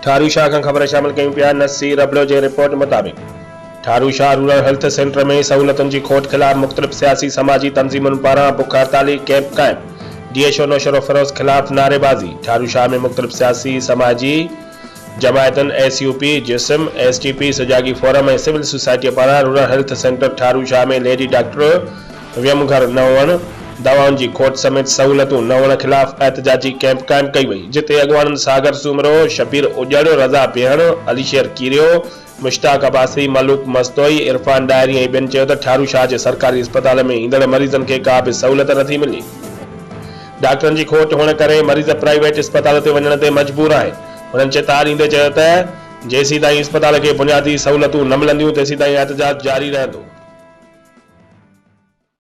ठारोशा खां ख़बर शामिल कयूं पिया। नصير ابڙو जे रिपोर्ट मुताबिक़ ठारोशा रूरल हेल्थ सेंटर में सहुलतन जी खोट खिलाफ मुख्तलिफ सियासी समाजी तंज़ीमन पारान बुख हड़ताली कैंप क़ाइम। DHO नोशहरोफिरोज खिलाफ नारेबाजी। ठारोशा में मुख्तलिफ सियासी समाजी जमायतन SUP जिस्म STP सजाॻी फॉरम ऐं सिविल सोसाइटी पारान रूरल हेल्थ सेंटर ठारोशा में लेडी ॾाक्टर वियमघर नवण दवाउन की खोट समेत सहुलतूं नवण खिलाफ एहतजाजी कैंप क़ाइम कई वई, जिते अॻवाणन सागर सौमरो शबीर उजड़ रज़ा बेहण अलीशेर कीरियो मुश्ताक अब्बासी मलूक मस्तोई इरफान डायरी ऐं ॿियनि चयो त ठारोशा जे सरकारी अस्पताल में ईंदड़ मरीज़न खे का बि सहूलियत नथी मिली। डॉक्टरनि जी खोट हुअण करे मरीज़ प्राइवेट अस्पताल ते वञण ते मजबूर आहिनि। हुननि चेतावनी ॾींदे चयो त जेसीं ताईं अस्पताल खे बुनियादी सहूलियतूं न मिलंदियूं तेसीं ताईं एहतजाज जारी रहंदो।